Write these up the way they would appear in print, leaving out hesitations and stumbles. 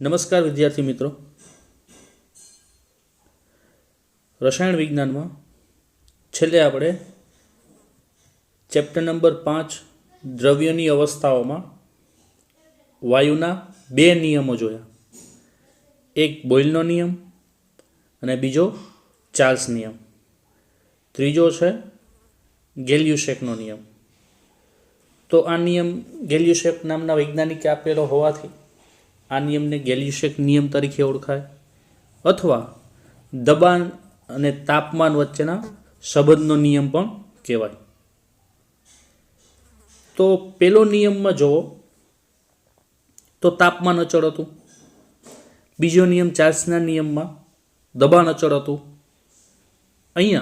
नमस्कार विद्यार्थी मित्रों। रसायण विज्ञान में छेल्ले आपणे चेप्टर नंबर 5 द्रव्योनी अवस्थाओं में वायुना बे नियमों जोया। एक बोयलनो नियम अने बीजो चार्ल्स नियम, त्रीजो है गेल्युसेकनो नियम। तो आ नियम गेल्युसेक नामना वैज्ञानिके आपेलो होवाथी आ नियम ने गेल्युसेक नियम तरीके ओळखाय अथवा दबाण अने तापमान वच्चेना संबंधनो नियम पण कहेवाय। तो पेलो नियम में जोवो तो तापमान अचळ हतुं, बीजो नियम चार्ल्सना नियम में दबाण अचळ हतुं। अहींया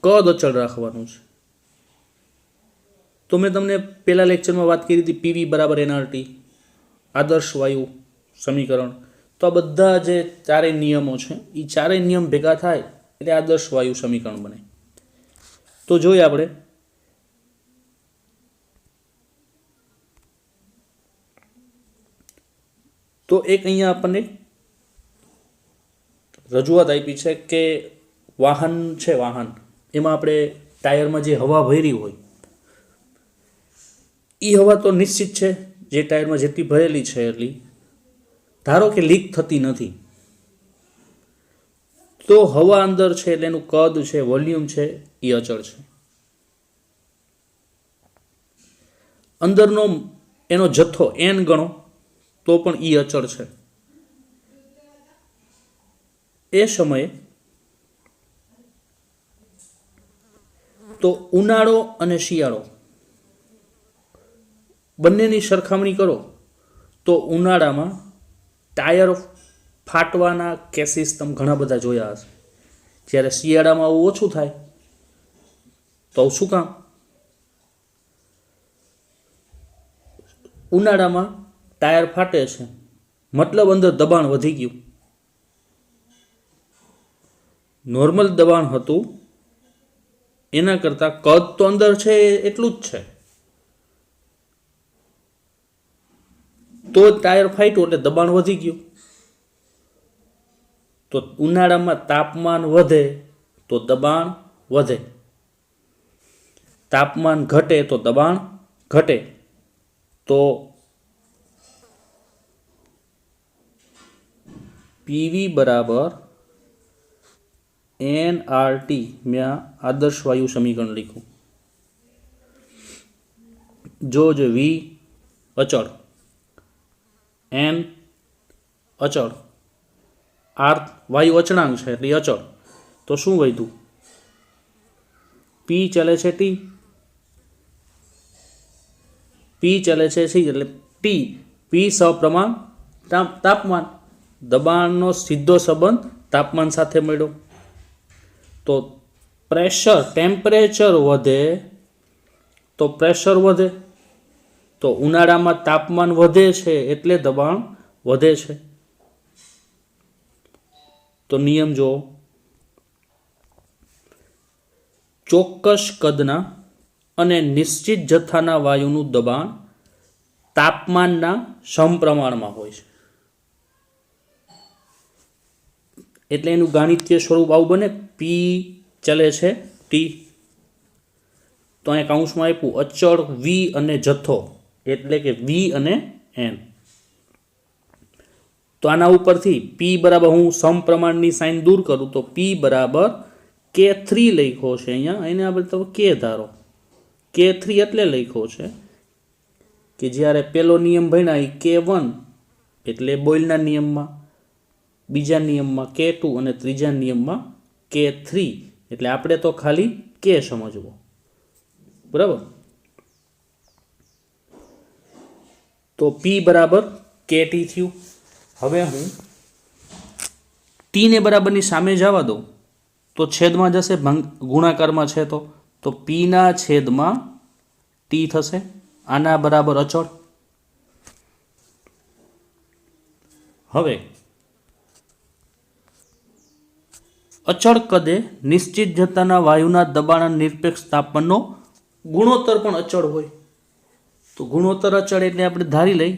कद अचळ राखवानुं छे। तो मैं तमने पहला लेक्चर में बात करी थी पीवी बराबर एनआरटी आदर्श वायु समीकरण। तो आ बधा जे चारे नियमों छे ई चारे नियम भेगा थाय एटले आदर्श वायु समीकरण बने। तो जोईए आपणे तो एक अहींया आपणे रजूआत आपी छे के वाहन छे, वाहन एमां आपणे टायर में जे हवा भरी होय ई हवा तो निश्चित है जे टायर में जेटली भरेली है एटली धारो कि लीक थती नथी तो हवा अंदर है एटले एनुं कद है, वोल्यूम है ई अचळ छे। अंदरनो एनो जथ्थो एन गणो तो पण ई अचळ छे। ए समये तो उनाळो अने शियाळो बंनेनी सरखामणी करो तो उनाळा में टायर फाटवाना केसीस तम घणा बधा जोया हशे, ज्यारे शियाळा में आवुं ओछुं थाय। तो शुं काम? उनाळा में टायर फाटे छे मतलब अंदर दबाण वधी गयुं। नॉर्मल दबाण हतुं एना करता कद तो अंदर छे एटલું જ छे तो टायर फाट्યું એટલે दबाण वधी गयुं। तो उनाळामां तापमान वधे तो दबाण वधे, तापमान घटे तो दबाण घटे। तो पीवी बराबर एनआरटी मैं आदर्श वायु समीकरण लिखूं। जो वी अचळ, एन अचळ, आर वायु अचळांक है एटले अचळ। तो शुं वध्युं? पी चले छे टी, पी चले छे सी एटले टी, पी सप्रमाण तापमान, दबाणनो सीधो संबंध तापमान साथे मळ्यो। तो प्रेशर टेम्परेचर वधे तो प्रेशर वधे, तो उनाळामां तापमान वधे छे एटले दबाण वधे छे। तो नियम जो चोक्कस कदना अने निश्चित जथ्थाना वायुनुं दबाण तापमानना समप्रमाणमां होय छे। एटले एनुं गणितीय स्वरूप आवुं बने पी चले छे टी, तो अहीं काउंसमां आप्युं अचळ वी अने जथ्थो एटले के वी अने एन। तो आना उपरथी पी बराबर हूँ समप्रमाणनी साइन दूर करूँ तो पी बराबर K3 लख्यो छे। अहींया एने आपणे तो के धारो K3 एटले लख्यो छे कि ज्यारे पेलो नियम भण्या ई K1 एटले बोयलना नियममां, बीजा नियममां K2 अने त्रीजा नियममां K3 एटले आपणे तो खाली K समजवो, बराबर। तो P बराबर KT थयुं। हवे हूँ टी ने बराबर नी सामे जवा दो तो छेद में जशे, गुणाकार में छे तो पी ना छेद में टी थशे, आना बराबर अचळ। हवे अचळ कदे निश्चित जथ्थाना वायुना दबाण निरपेक्ष तापमाननो गुणोत्तर पण अचळ होय। तो गुणोत्तर अचळ एटले आपणे धारी लई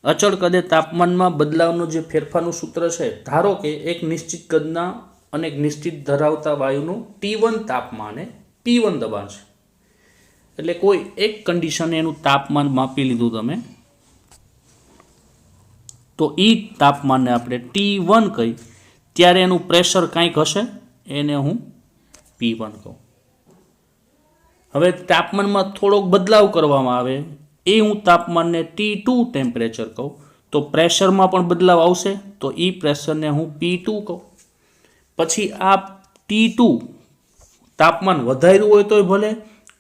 અચળ કદે તાપમાનમાં બદલાવનું જે ફેરફારનું સૂત્ર છે, ધારો કે એક નિશ્ચિત કદના અને એક નિશ્ચિત ધરાવતા વાયુનું T1 તાપમાન એ P1 દબાણ છે. એટલે કોઈ એક કન્ડિશને એનું તાપમાન માપી લીધું તમે, તો એ તાપમાનને આપણે T1 કહી, ત્યારે એનું પ્રેશર કાંઈક હશે, એને હું P1 કહું. હવે તાપમાનમાં થોડોક બદલાવ કરવામાં આવે એ હું તાપમાનને T2 ટેમ્પરેચર કહું, તો પ્રેશરમાં પણ બદલાવ આવશે, તો એ પ્રેશરને હું P2 કહું. પછી આ T2 તાપમાન વધાર્યું હોય તોય ભલે,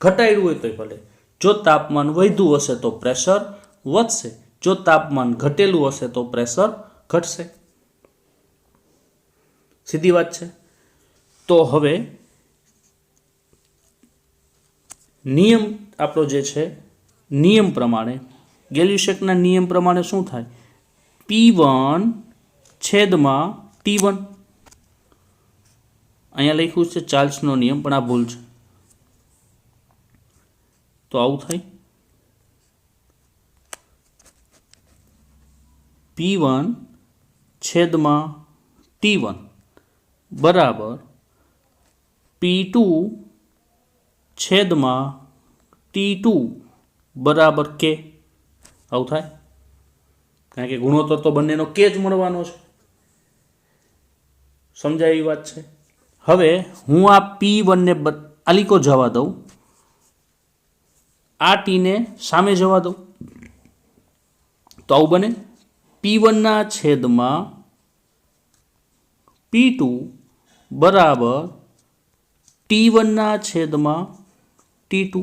ઘટાડ્યું હોય તોય ભલે. જો તાપમાન વધ્યું હશે તો પ્રેશર વધશે, જો તાપમાન ઘટેલું હશે તો પ્રેશર ઘટશે. સીધી વાત છે. તો હવે નિયમ આપણો જે છે, નિયમ પ્રમાણે ગેલ્યુસેકના નિયમ પ્રમાણે શું થાય? P1 છેદમાં T1. અહીંયા લખ્યું છે ચાર્લ્સનો નિયમ, પણ આ ભૂલ છે. તો આવું થાય. P1 છેદમાં T1 બરાબર P2 છેદમાં T2 બરાબર K. આવું થાય, કારણ કે ગુણોત્તર તો બંનેનો K જ મળવાનો છે. સમજાય એવી વાત છે. હવે હું આ P1 ને આલીકો જવા દઉં, આ ટીને સામે જવા દઉં, તો આવું બને. P1 ના છેદમાં P2 બરાબર T1 ના છેદમાં T2.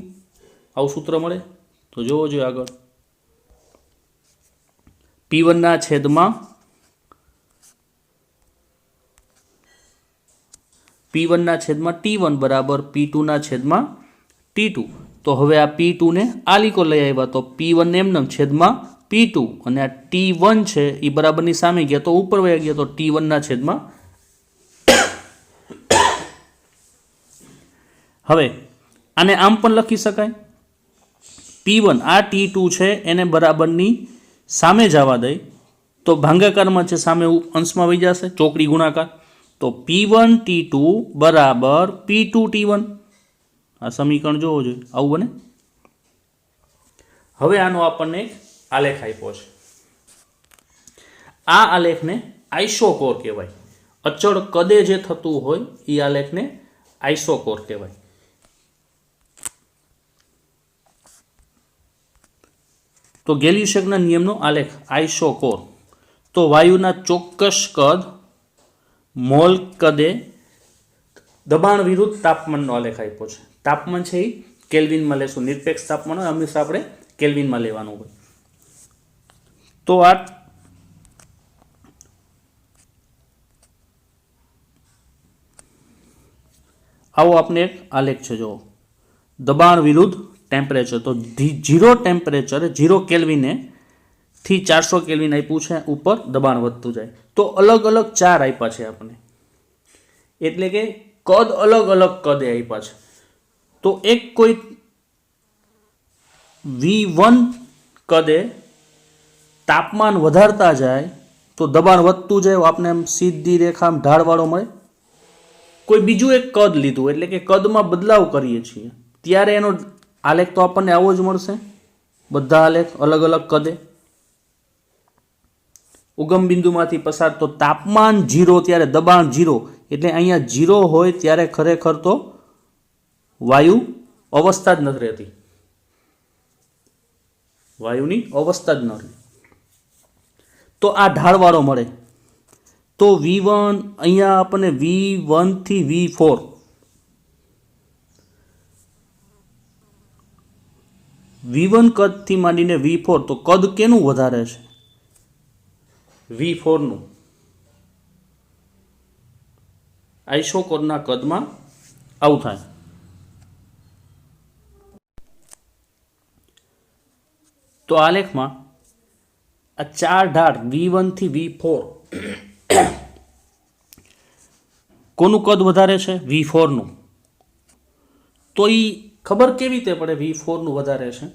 આવું સૂત્ર મળે. તો જોવો જોઈએ આગળ. P1 ના છેદમાં T1 બરાબર P2 ના છેદમાં T2. તો હવે આ P2 ને આલીકો લઈ આવ્યા, તો P1 ને એમને છેદમાં P2, અને આ T1 છે એ બરાબરની સામે ગયા તો ઉપર વયા ગયા, તો T1 ના છેદમાં. હવે આને આમ પણ લખી શકાય. P1 આ T2 છે એને બરાબરની સામે જવા દઈ, તો ભાંગાકારમાં છે, સામે અંશમાં વહી જશે, ચોકડી ગુણાકાર. તો P1 T2 બરાબર P2 T1. આ સમીકરણ જોવો જોઈએ, આવું બને. હવે આનો આપણને એક આલેખ આપ્યો છે. આ આલેખને આઇસોકોર કહેવાય. અચળ કદે જે થતું હોય એ આલેખને આઇસોકોર કહેવાય. તો ગેલ્યુસેકના નિયમનો આલેખ આઇસોકોર. તો વાયુના ચોક્કસ કદ મોલ કદે દબાણ વિરુદ્ધ તાપમાનનો આલેખ આપ્યો છે. તાપમાન છે એ કેલ્વિનમાં લેશું, નિરપેક્ષ તાપમાન હોય હંમેશા આપણે કેલ્વિનમાં લેવાનું હોય. તો આ આવો આપણે એક આલેખ છે. જો દબાણ વિરુદ્ધ ટેમ્પરેચર, તો 0 ટેમ્પરેચર 0 કેલ્વિને થી 400 કેલ્વિન આપ્યું છે, ઉપર દબાણ વધતું જાય. તો અલગ અલગ 4 આપ્યા છે આપણે, એટલે કે કદ અલગ અલગ કદે આપ્યા છે. તો એક કોઈ V1 કદે તાપમાન વધારતા જાય તો દબાણ વધતું જાય, આપણે એમ સીધી રેખા ઢાળવાળો મળે. કોઈ બીજું એક કદ લીધું, એટલે કે કદમાં બદલાવ કરીએ છીએ, ત્યારે એનો આલેખ તો આપણને આવો જ મળશે. બધા આલેખ અલગ અલગ કદે. ઉગમ બિંદુમાંથી પસાર, તો તાપમાન 0 ત્યારે દબાણ 0, એટલે અહીંયા 0 હોય ત્યારે ખરેખર તો વાયુ અવસ્થા જ નથી રહેતી, વાયુની અવસ્થા જ ન રહે. તો આ ઢાળવાળો મળે. તો V1 અહીંયા આપણને V1 થી V4, V1 કદથી માંડીને V4, તો કદ કેનું વધારે છે? V4 નું. આઇસોકોરના કદમાં આવું થાય. તો આલેખમાં આ 4 ઢાળ V1 થી V4, કોનું કદ વધારે છે? V4 નું. તો એ ખબર કેવી રીતે પડે V4 નું વધારે છે?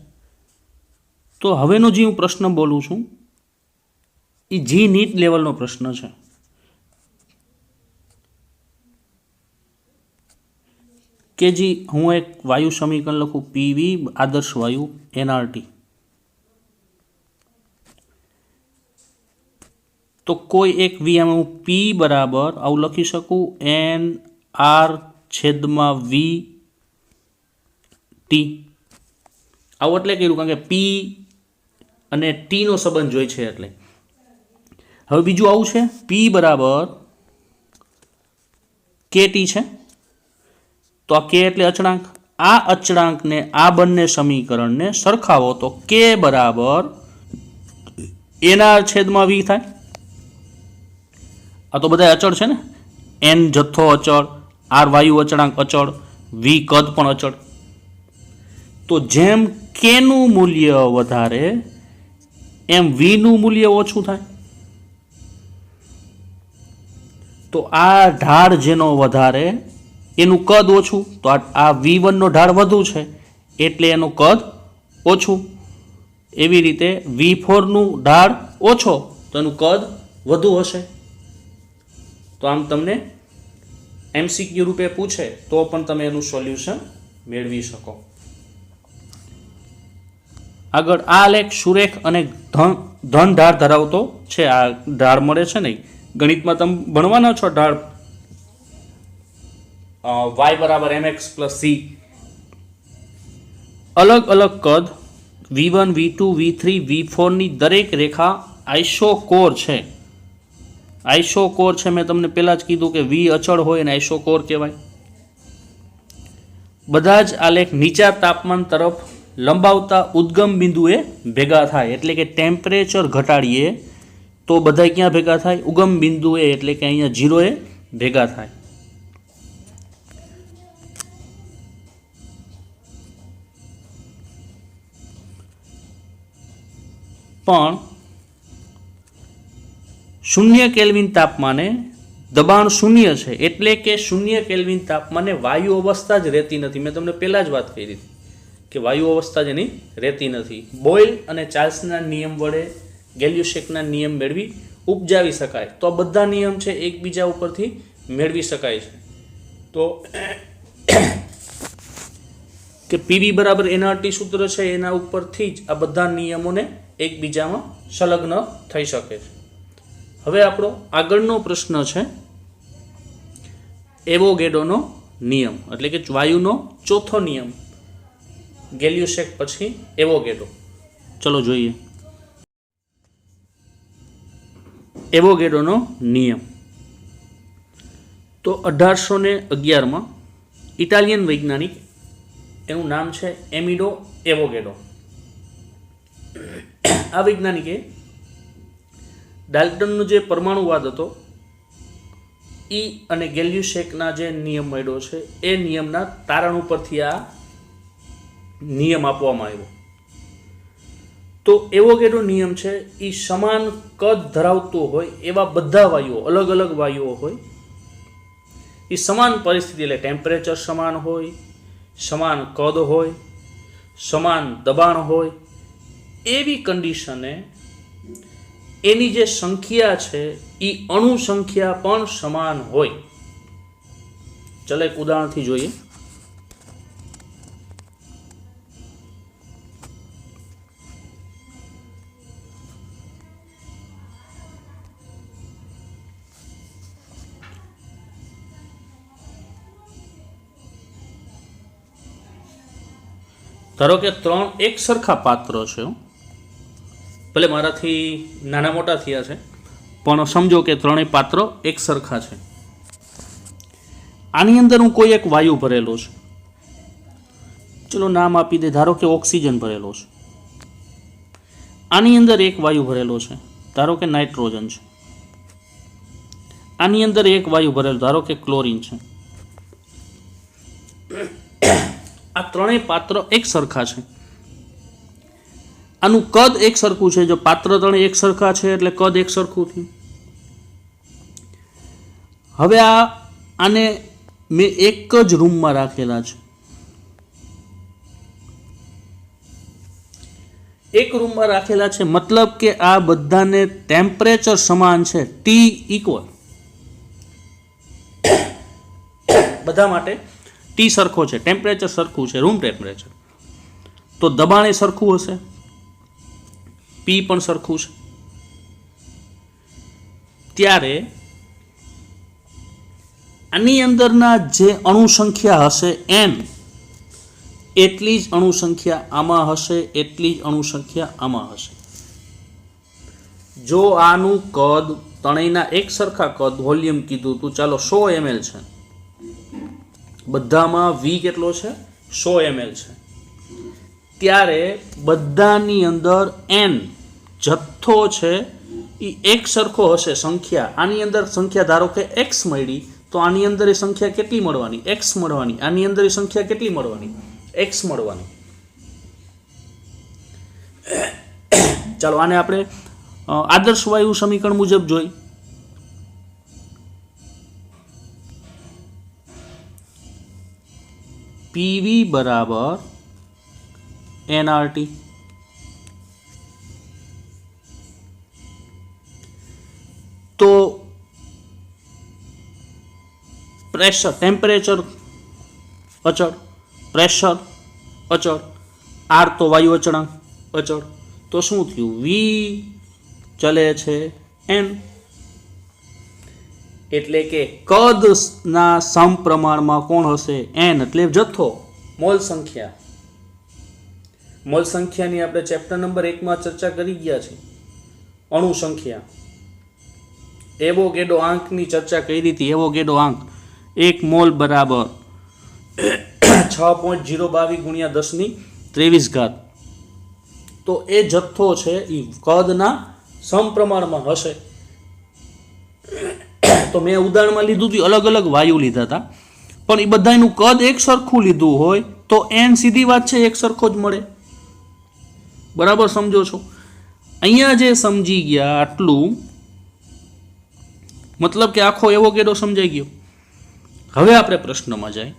તો હવેનો જે હું પ્રશ્ન બોલું છું એ જી નીટ લેવલનો પ્રશ્ન છે કે જી હું એક વાયુ સમીકરણ લખું પીવી આદર્શ વાયુ એનઆરટી, તો કોઈ એક વી એમ હું પી બરાબર આવું લખી શકું એન આર છેદમાં વી ટી, આવું એટલે કર્યું કારણ કે પી અને ટીનો સંબંધ જોઈએ છે એટલે. હવે બીજું આવું છે પી બરાબર કે ટી છે, તો આ કે એટલે અચળાંક, આ અચળાંકને આ બંને સમીકરણને સરખાવો તો કે બરાબર એના છેદમાં વી થાય. આ તો બધા અચળ છે ને, એન જથ્થો અચળ, આર વાયુ અચળાંક અચળ, વી કદ પણ અચળ. તો જેમ કેનું મૂલ્ય વધારે એમ વીનું મૂલ્ય ઓછું થાય. તો આ ઢાળ જેનો વધારે એનું કદ ઓછું, તો આ V1 નો ઢાળ વધુ છે એટલે એનું કદ ઓછું. એવી રીતે V4 નું ઢાળ ઓછો તો એનું કદ વધુ હશે. તો આમ તમને એમસીક્યુ રૂપે પૂછે તો પણ તમે એનું સોલ્યુશન મેળવી શકો. આગળ આ લેખ સુરેખ અને ધન ઢાળ ધરાવતો છે. આ ઢાળ મળે છે ને ગણિતમાં તમે ભણવાના છો ઢાળ y બરાબર mx પ્લસ c. અલગ અલગ કદ V1, V2, V3, V4 ની દરેક રેખા આઇસોકોર છે. આઇસોકોર છે મેં તમને પહેલા જ કીધું કે વી અચળ હોય અને આઇસોકોર કહેવાય. બધા જ આલેખ નીચા તાપમાન તરફ લંબાવતા ઉદ્ગમ બિંદુએ ભેગા થાય, એટલે કે ટેમ્પરેચર ઘટાડીએ તો બધા ક્યાં ભેગા થાય? ઉગમ બિંદુએ, એટલે કે અહીંયા 0 એ ભેગા થાય. પણ 0 કેલ્વિન તાપમાને દબાણ 0 છે, એટલે કે 0 કેલ્વિન તાપમાને વાયુ અવસ્થા જ રહેતી નથી. મેં તમને પહેલા જ વાત કરી હતી કે વાયુ અવસ્થા જેની રહેતી નથી. બોઇલ અને ચાર્લ્સના નિયમ વડે ગેલ્યુસેકના નિયમ મેળવી ઉપજાવી શકાય. તો આ બધા નિયમ છે એકબીજા ઉપરથી મેળવી શકાય છે. તો કે પીવી બરાબર એનઆરટી સૂત્ર છે એના ઉપરથી જ આ બધા નિયમોને એકબીજામાં સંલગ્ન થઈ શકે છે. હવે આપણો આગળનો પ્રશ્ન છે એવોગેડોનો નિયમ, એટલે કે વાયુનો ચોથો નિયમ. ગેલ્યુસેક પછી એવોગેડો. ચલો જોઈએ એવોગેડોનો નિયમ. તો 1811માં ઇટાલિયન વૈજ્ઞાનિક, એનું નામ છે એમિડો એવોગેડો. આ વૈજ્ઞાનિકે ડાલ્ટનનો જે પરમાણુવાદ હતો ઈ અને ગેલ્યુસેકના જે નિયમ મળ્યો છે એ નિયમના તારણ ઉપરથી આ નિયમ આપવામાં આવ્યો. તો એવોગેડો નિયમ છે એ સમાન કદ ધરાવતો હોય એવા બધા વાયુઓ, અલગ અલગ વાયુઓ હોય, એ સમાન પરિસ્થિતિ, એટલે ટેમ્પરેચર સમાન હોય, સમાન કદ હોય, સમાન દબાણ હોય, એવી કન્ડિશને એની જે સંખ્યા છે એ અણુ સંખ્યા પણ સમાન હોય. ચલો એક ઉદાહરણથી જોઈએ. ધારો કે 3 એક સરખા પાત્રો છે, ભલે મારાથી નાના મોટા થયા છે પણ સમજો કે ત્રણેય પાત્રો એક સરખા છે. આની અંદર હું કોઈ એક વાયુ ભરેલો છે, ચલો નામ આપી દે, ધારો કે ઓક્સિજન ભરેલો છે. આની અંદર એક વાયુ ભરેલો છે, ધારો કે નાઇટ્રોજન છે. આની અંદર એક વાયુ ભરેલો, ધારો કે ક્લોરીન છે. આ ત્રણેય પાત્ર એક સરખા છે. આનું કદ એક સરખું છે. જો પાત્ર ત્રણેય એક સરખા છે એટલે કદ એક સરખું થયું. હવે આને મેં એક જ રૂમમાં રાખેલા છે. એક રૂમમાં રાખેલા છે, મતલબ કે આ બધાને ટેમ્પરેચર સમાન છે, ટી ઇક્વલ, બધા માટે ટી સરખો છે, ટેમ્પરેચર સરખું છે, રૂમ ટેમ્પરેચર, તો દબાણ એ સરખું હશે, પી પણ સરખું છે. ત્યારે આની અંદરના જે અણુ સંખ્યા હશે n, એટલી જ અણુ સંખ્યા આમાં હશે, એટલી જ અણુ સંખ્યા આમાં હશે. જો આનું કદ ત્રણેયના એક સરખા કદ વોલ્યુમ કીધું તું, ચાલો 100 ml છે, બધામાં V કેટલો છે? 100 ml છે. ત્યારે બધાની અંદર n જથ્થો છે એ એક સરખો હશે સંખ્યા. આની અંદર સંખ્યા ધારો કે x મળી, તો આની અંદર એ સંખ્યા કેટલી મળવાની? x મળવાની. આની અંદર એ સંખ્યા કેટલી મળવાની? x મળવાની. ચાલો આને આપણે આદર્શ વાયુ સમીકરણ મુજબ જોઈ. PV બરાબર nRT. તો પ્રેશર, ટેમ્પરેચર અચળ, પ્રેશર અચળ, આર તો વાયુ અચળાંક અચળ, તો શું થયું? V ચલે છે n. એટલે કે કદના સમપ્રમાણમાં કોણ હશે? n, એટલે જથ્થો, મોલ સંખ્યા. મોલ સંખ્યાની આપણે ચેપ્ટર નંબર 1 માં ચર્ચા કરી ગયા છે. અણુ સંખ્યા, એવોગેડ્રો આંકની ચર્ચા કરી હતી. એવોગેડ્રો આંક 1 મોલ બરાબર 6.022 ગુણ્યા 10⁻23. તો એ જથ્થો છે એ કદના સમપ્રમાણમાં હશે. તો મેં ઉદાહરણમાં લીધું હતું, અલગ અલગ વાયુ લીધા હતા, પણ એ બધાનું કદ એક સરખું લીધું હોય તો n સીધી વાત છે એક સરખો જ મળે. બરાબર સમજો છો? અહીંયા જે સમજી ગયા આટલું, મતલબ કે આખો એવોગેડ્રો સમજાઈ ગયો. હવે આપણે પ્રશ્નમાં જાય.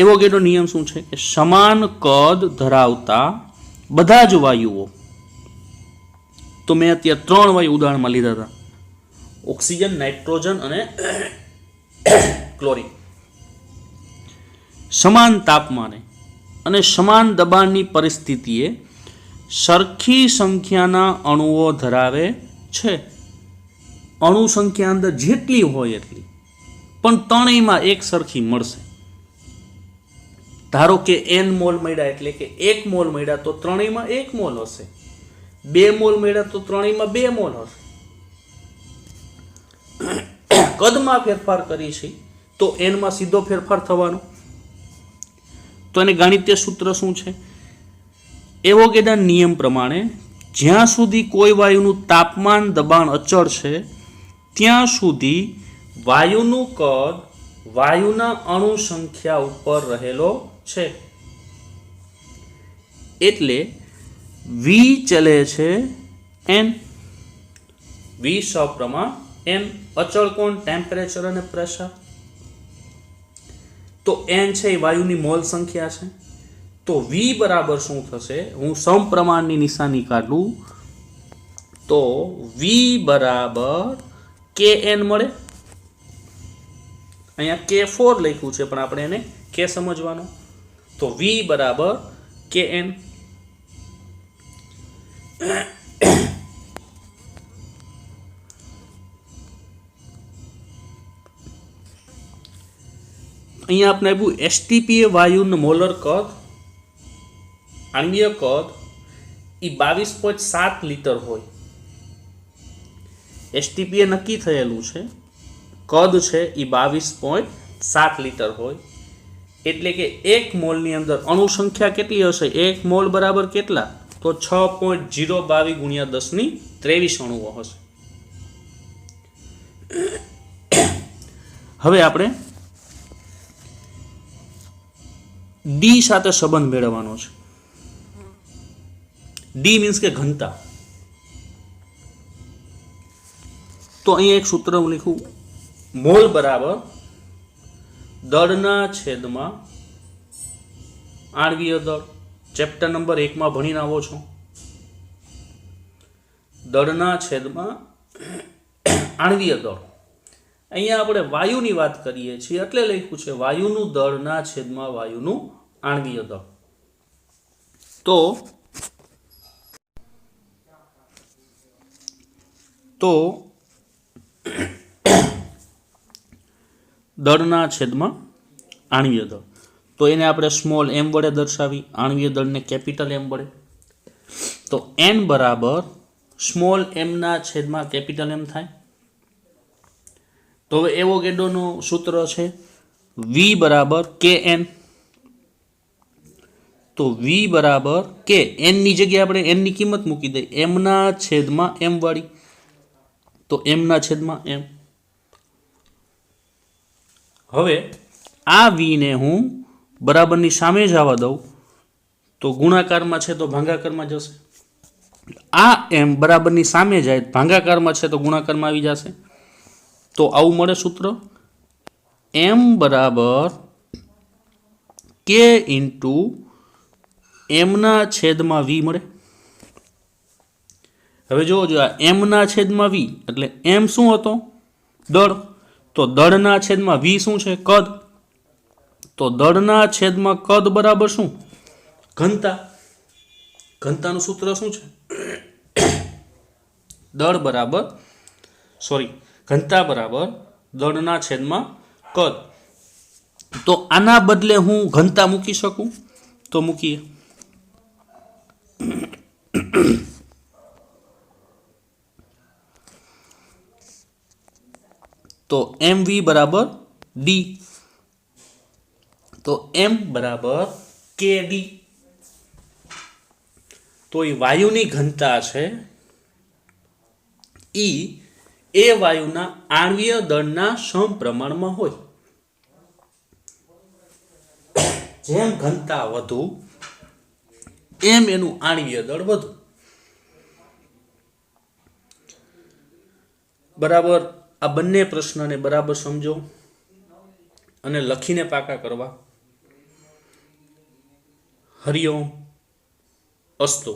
એવોગેડ્રો નિયમ શું છે? કે સમાન કદ ધરાવતા બધા જ વાયુઓ, તો મેં અત્યારે 3 વાયુ ઉદાહરણમાં લીધા હતા, ઓક્સિજન, નાઇટ્રોજન અને ક્લોરીન, સમાન તાપમાને અને સમાન દબાણની પરિસ્થિતિએ સરખી સંખ્યાના અણુઓ ધરાવે છે. અણુ સંખ્યા અંદર જેટલી હોય એટલી, પણ ત્રણેયમાં એક સરખી મળશે. ધારો કે n મોલ મળ્યા, એટલે કે 1 મોલ મળ્યા તો ત્રણેયમાં 1 મોલ હશે. 2 મોલ મળ્યા તો ત્રણેયમાં 2 મોલ હશે. કદમાં ફેરફાર કરી છે તો n માં સીધો ફેરફાર થવાનો. તો એને ગાણિતીય સૂત્ર શું છે? એવોગેડ્રો નિયમ પ્રમાણે જ્યાં સુધી કોઈ વાયુનું તાપમાન, દબાણ અચળ છે, ત્યાં સુધી વાયુનું કદ વાયુના અણુ સંખ્યા ઉપર રહેલો છે. એટલે V ચલે છે n. V સપ્રમાણ n. અચળ કોણ? ટેમ્પરેચર અને પ્રેશર. તો n છે એ વાયુની મોલ સંખ્યા છે. તો V બરાબર શું થશે? હું સમપ્રમાણની નિશાની કાઢું તો V બરાબર kn મળે. અહીંયા K4 લખ્યું છે, પણ આપણે એને K સમજવાનો. તો V બરાબર kn. અહીંયા આપણે આપ્યું STP એ વાયુનું મોલર કદ, આણ્વીય કદ એ 22.7 લિટર હોય. STP એ નક્કી થયેલું છે, કદ છે એ 22.7 લિટર હોય. એટલે કે 1 મોલની અંદર અણુ સંખ્યા કેટલી હશે? 1 મોલ બરાબર કેટલા? તો 6.022 ગુણ્યા 10⁻23 અણુઓ હશે. હવે આપણે D સાથે સંબંધ મેળવવાનો છે. D મીન્સ કે ઘનતા. તો અહીંયા એક સૂત્ર હું લીખું, મોલ બરાબર દળના છેદમાં આણ્વીય દળ. ચેપ્ટર નંબર 1 માં ભણીને આવો છો. દળના છેદમાં આણ્વીય દળ. અહીંયા આપણે વાયુની વાત કરીએ છીએ એટલે લખ્યું છે વાયુનું દળના છેદમાં વાયુનું આણ્વીય દળ. તો દળના છેદમાં આણ્વીય દળ, તો એને આપણે સ્મોલ એમ વડે દર્શાવી, આણ્વીય દળને કેપિટલ એમ વડે. તો એન બરાબર સ્મોલ એમના છેદમાં કેપિટલ એમ થાય. તો હવે એવોગેડ્રોનું સૂત્ર છે વી બરાબર કે એન. તો વી બરાબર કે એનની જગ્યાએ આપણે એનની કિંમત મૂકી દઈએ એમના છેદમાં એમ વાળી. તો એમના છેદમાં એમ. હવે આ વીને હું બરાબરની સામે જવા દઉં તો ગુણાકારમાં છે તો ભાગાકારમાં જશે. આ એમ બરાબરની સામે જાય ભાગાકારમાં છે તો ગુણાકારમાં આવી જશે. તો આવું મળે સૂત્ર, એમ બરાબર કે ઇન્ટુ એમના છેદમાં વી મળે. હવે જોવો આ એમના છેદમાં વી એટલે એમ શું હતો? દળ. તો દળના છેદમાં વી શું છે? કદ. તો દળના છેદમાં કદ બરાબર શું? ઘનતા. ઘનતાનું સૂત્ર શું છે? દળ બરાબર ઘનતા બરાબર દળના છેદમાં કદ. તો આના બદલે હું ઘનતા મૂકી શકું તો મૂકીએ. તો એમ વી બરાબર ડી. તો એમ બરાબર કે ડી. તો એ વાયુની ઘનતા છે એ વાયુના આણ્વીય દળના સમપ્રમાણમાં હોય. જેમ ઘનતા વધુ એમ એનું આણ્વીય દળ વધુ. બરાબર. આ બંને પ્રશ્નને બરાબર સમજો અને લખીને પાકા કરવા. હરિઓમ અસ્તુ.